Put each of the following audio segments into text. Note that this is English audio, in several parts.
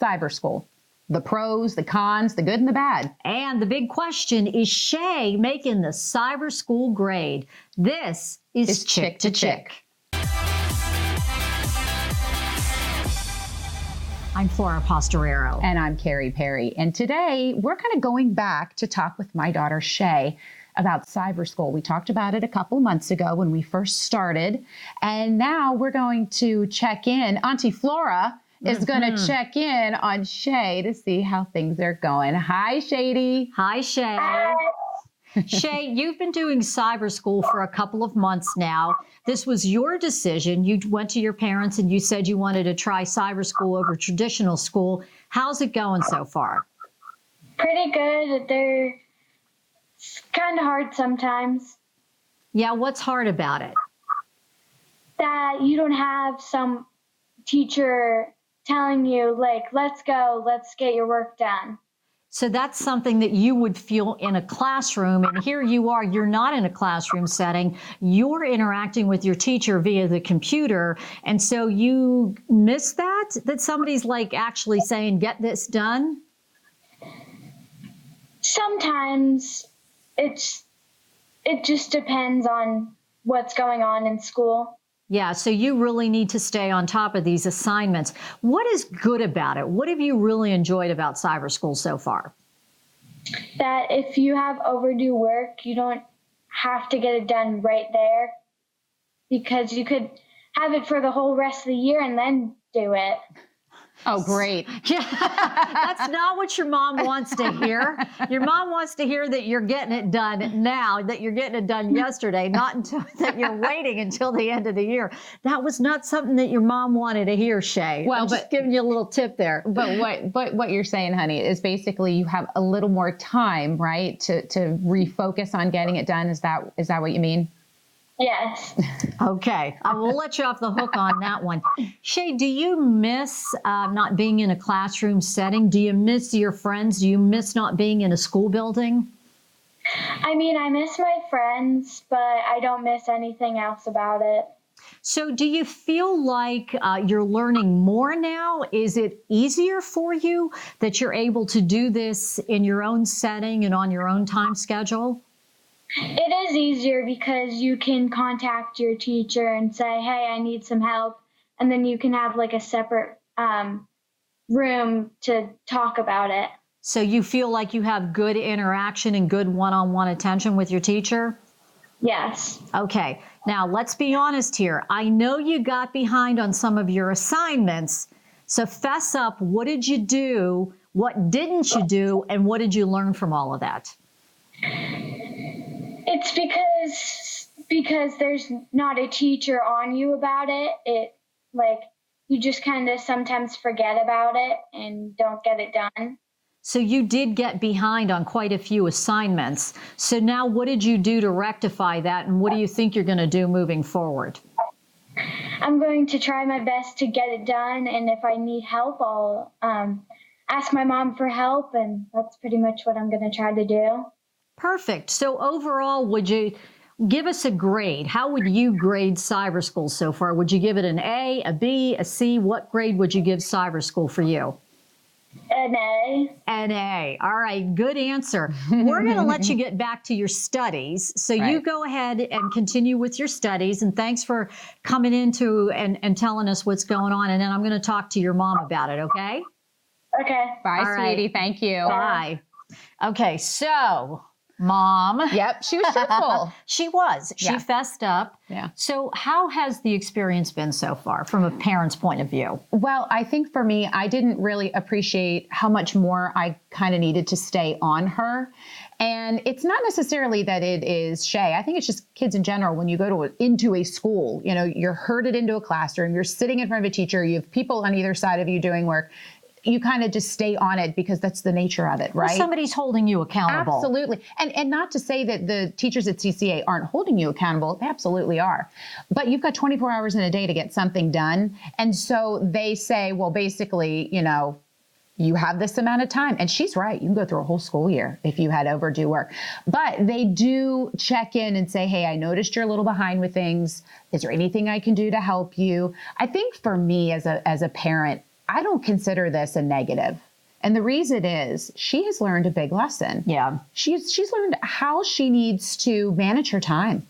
cyber school. The pros, the cons, the good and the bad. And the big question, is Chay making the cyber school grade? This is Chick to Chick. I'm Flora Pastorero. And I'm Carrie Perry. And today we're kind of going back to talk with my daughter Chay about cyber school. We talked about it a couple months ago when we first started. And now we're going to check in. Auntie Flora is going to check in on Chay to see how things are going. Hi, Shady. Hi, Chay. Hi. Chay, you've been doing cyber school for a couple of months now. This was your decision. You went to your parents and you said you wanted to try cyber school over traditional school. How's it going so far? Pretty good. They're kind of hard sometimes. Yeah, what's hard about it? That you don't have some teacher telling you, like, let's go, let's get your work done. So that's something that you would feel in a classroom. And here you are, you're not in a classroom setting. You're interacting with your teacher via the computer. And so you miss that somebody's like actually saying, get this done? Sometimes it just depends on what's going on in school. Yeah, so you really need to stay on top of these assignments. What is good about it? What have you really enjoyed about cyber school so far? That if you have overdue work, you don't have to get it done right there, because you could have it for the whole rest of the year and then do it. Oh, great. Yeah, that's not what your mom wants to hear. Your mom wants to hear that you're getting it done now, that you're getting it done yesterday, not until that you're waiting until the end of the year. That was not something that your mom wanted to hear, Chay. Well, I'm just giving you a little tip there. But what you're saying, honey, is basically you have a little more time, right, to refocus on getting it done. Is that what you mean? Yes. Okay, I will let you off the hook on that one. Chay, do you miss not being in a classroom setting? Do you miss your friends? Do you miss not being in a school building? I mean, I miss my friends, but I don't miss anything else about it. So do you feel like you're learning more now? Is it easier for you that you're able to do this in your own setting and on your own time schedule? It is easier because you can contact your teacher and say, hey, I need some help. And then you can have like a separate room to talk about it. So you feel like you have good interaction and good one-on-one attention with your teacher? Yes. Okay. Now, let's be honest here. I know you got behind on some of your assignments. So fess up. What did you do? What didn't you do? And what did you learn from all of that? It's because there's not a teacher on you about it. It, like, you just kind of sometimes forget about it and don't get it done. So you did get behind on quite a few assignments. So now what did you do to rectify that, and what do you think you're going to do moving forward? I'm going to try my best to get it done, and if I need help, I'll ask my mom for help, and that's pretty much what I'm going to try to do. Perfect. So overall, would you give us a grade? How would you grade cyber school so far? Would you give it an A, a B, a C? What grade would you give cyber school for you? An A. An A. All right. Good answer. We're going to let you get back to your studies. So Right. You go ahead and continue with your studies. And thanks for coming into and telling us what's going on. And then I'm going to talk to your mom about it. Okay? Okay. Bye, All right. sweetie. Thank you. Bye. Okay. So, Mom. Yep. She was cheerful. She was. She Yeah. fessed up. Yeah. So how has the experience been so far from a parent's point of view? Well, I think for me, I didn't really appreciate how much more I kind of needed to stay on her. And it's not necessarily that it is Chay. I think it's just kids in general. When you go into a school, you're herded into a classroom, you're sitting in front of a teacher, you have people on either side of you doing work. You kind of just stay on it because that's the nature of it, right? Well, somebody's holding you accountable. Absolutely. And not to say that the teachers at CCA aren't holding you accountable. They absolutely are. But you've got 24 hours in a day to get something done. And so they say, well, basically, you have this amount of time. And she's right. You can go through a whole school year if you had overdue work. But they do check in and say, hey, I noticed you're a little behind with things. Is there anything I can do to help you? I think for me as a parent, I don't consider this a negative. And the reason is she has learned a big lesson. Yeah. She's learned how she needs to manage her time.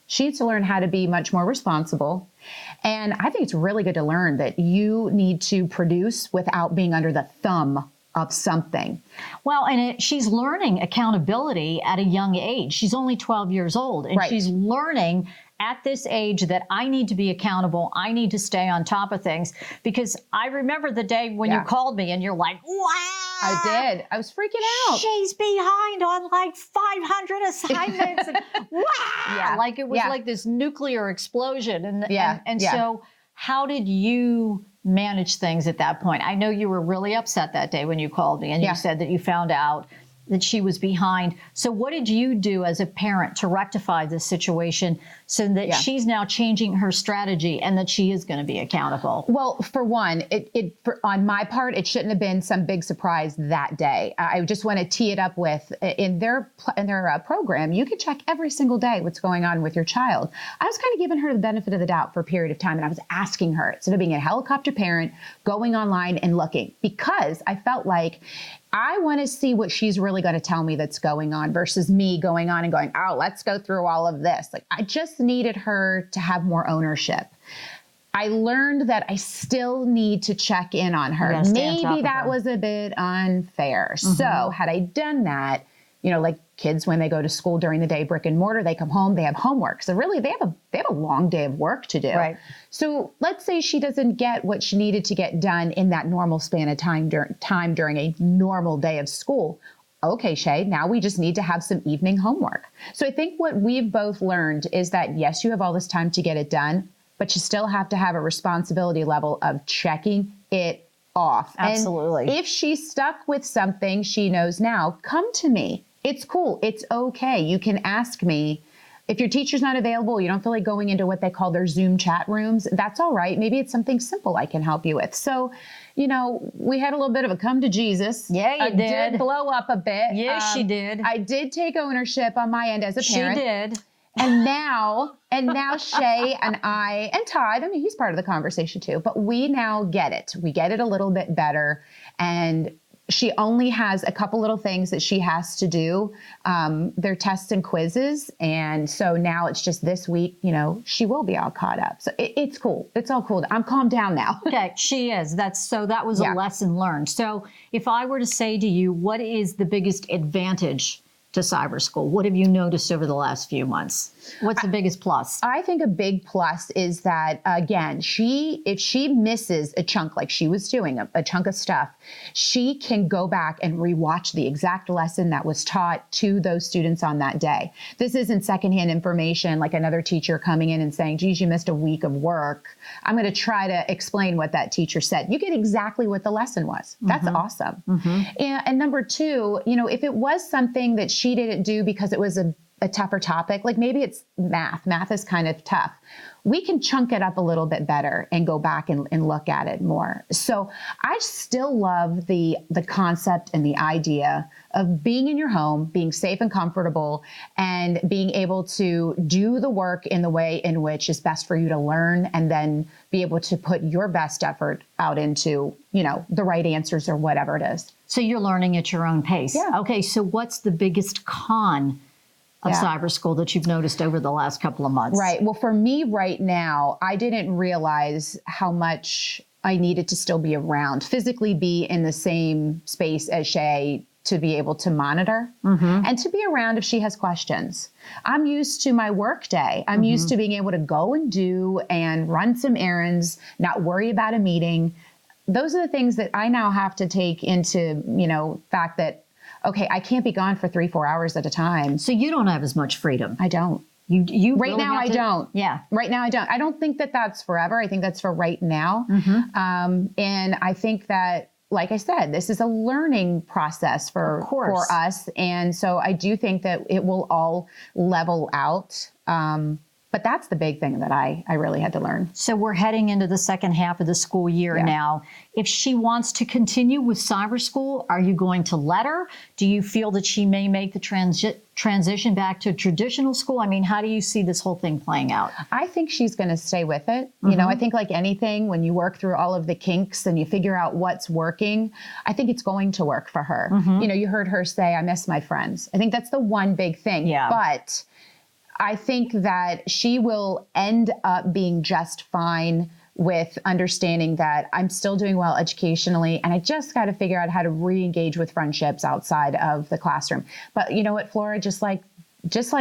She needs to learn how to be much more responsible. And I think it's really good to learn that you need to produce without being under the thumb of something. Well, and she's learning accountability at a young age. She's only 12 years old, and she's learning at this age that I need to be accountable. I need to stay on top of things, because I remember the day when you called me and you're like, wow. I did. I was freaking out. She's behind on like 500 assignments. And wow. Like it was like this nuclear explosion. And so how did you manage things at that point? I know you were really upset that day when you called me and you said that you found out that she was behind. So what did you do as a parent to rectify this situation so that she's now changing her strategy and that she is going to be accountable? Well, for one, on my part, it shouldn't have been some big surprise that day. I just want to tee it up with, in their program, you can check every single day what's going on with your child. I was kind of giving her the benefit of the doubt for a period of time, and I was asking her, instead of being a helicopter parent, going online and looking, because I felt like I want to see what she's really going to tell me that's going on versus me going on and going, oh, let's go through all of this. Like, I just needed her to have more ownership. I learned that I still need to check in on her. Maybe that was a bit unfair. So had I done that, like kids, when they go to school during the day, brick and mortar, they come home, they have homework. So really they have a long day of work to do. Right. So let's say she doesn't get what she needed to get done in that normal span of time during a normal day of school. Okay, Chay, now we just need to have some evening homework. So I think what we've both learned is that, yes, you have all this time to get it done, but you still have to have a responsibility level of checking it off. Absolutely. And if she's stuck with something she knows now, come to me. It's cool. It's okay. You can ask me. If your teacher's not available, you don't feel like going into what they call their Zoom chat rooms, that's all right. Maybe it's something simple I can help you with. So, we had a little bit of a come to Jesus. Yeah, you did. Did blow up a bit. Yes, she did. I did take ownership on my end as a parent. She did. And now Chay and I, and Todd, he's part of the conversation too, but we now get it. We get it a little bit better. And she only has a couple little things that she has to do. They're tests and quizzes. And so now it's just this week, she will be all caught up. So it's cool. It's all cool. I'm calmed down now. Okay, she is. That was a lesson learned. So if I were to say to you, what is the biggest advantage to cyber school? What have you noticed over the last few months? What's the biggest plus? I think a big plus is that, again, if she misses a chunk like she was doing, a chunk of stuff, she can go back and rewatch the exact lesson that was taught to those students on that day. This isn't secondhand information like another teacher coming in and saying, geez, you missed a week of work. I'm going to try to explain what that teacher said. You get exactly what the lesson was. That's awesome. And number two, if it was something that she didn't do because it was a tougher topic, like maybe it's math. Math is kind of tough. We can chunk it up a little bit better and go back and look at it more. So I still love the concept and the idea of being in your home, being safe and comfortable, and being able to do the work in the way in which is best for you to learn, and then be able to put your best effort out into, the right answers or whatever it is. So you're learning at your own pace. Yeah. Okay, so what's the biggest con of cyber school that you've noticed over the last couple of months? Right. Well, for me right now, I didn't realize how much I needed to still be around, physically be in the same space as Chay to be able to monitor and to be around if she has questions. I'm used to my work day. I'm used to being able to go and do and run some errands, not worry about a meeting. Those are the things that I now have to take into, fact that, okay, I can't be gone for 3-4 hours at a time. So you don't have as much freedom. I don't. You right really now I don't. Yeah. Right now I don't. I don't think that that's forever. I think that's for right now. And I think that, like I said, this is a learning process for us. And so I do think that it will all level out. But that's the big thing that I really had to learn. So we're heading into the second half of the school year now. If she wants to continue with cyber school, are you going to let her? Do you feel that she may make the transition back to traditional school? I mean, how do you see this whole thing playing out? I think she's going to stay with it. You know, I think like anything, when you work through all of the kinks and you figure out what's working, I think it's going to work for her. You know, you heard her say, I miss my friends. I think that's the one big thing. Yeah. But I think that she will end up being just fine with understanding that I'm still doing well educationally, and I just got to figure out how to re-engage with friendships outside of the classroom. But you know what, Flora, just like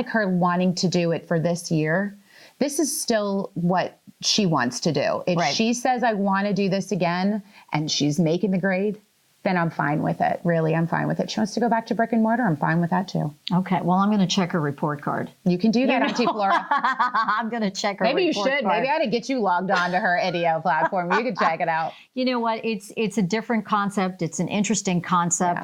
her wanting to do it for this year, this is still what she wants to do. If she says, I want to do this again, and she's making the grade, then I'm fine with it. Really, I'm fine with it. She wants to go back to brick and mortar, I'm fine with that too. Okay, well, I'm going to check her report card. You can do that, Auntie Flora. I'm going to check her Maybe you report should. card. Maybe I ought to get you logged on to her IDEO platform. You could check it out. You know what? It's a different concept. It's an interesting concept.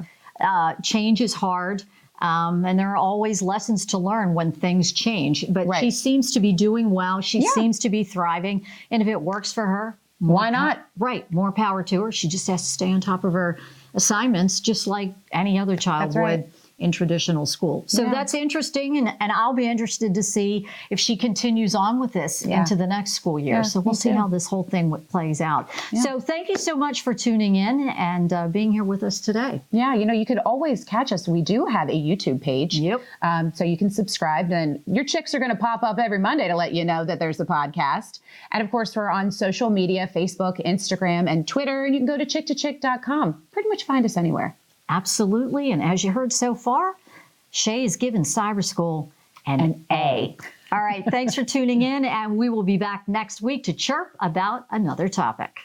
Change is hard. And there are always lessons to learn when things change. But she seems to be doing well. She seems to be thriving. And if it works for her, why not? More power to her. She just has to stay on top of her assignments, just like any other child would in traditional school. So that's interesting. And I'll be interested to see if she continues on with this into the next school year. So we'll see how this whole thing plays out. So thank you so much for tuning in and being here with us today. Yeah, you know, you could always catch us. We do have a YouTube page. So you can subscribe, and your chicks are going to pop up every Monday to let you know that there's a podcast. And of course, we're on social media, Facebook, Instagram, and Twitter. And you can go to chick2chick.com. Pretty much find us anywhere. Absolutely. And as you heard so far, Chay is giving cyber school an A. All right. Thanks for tuning in. And we will be back next week to chirp about another topic.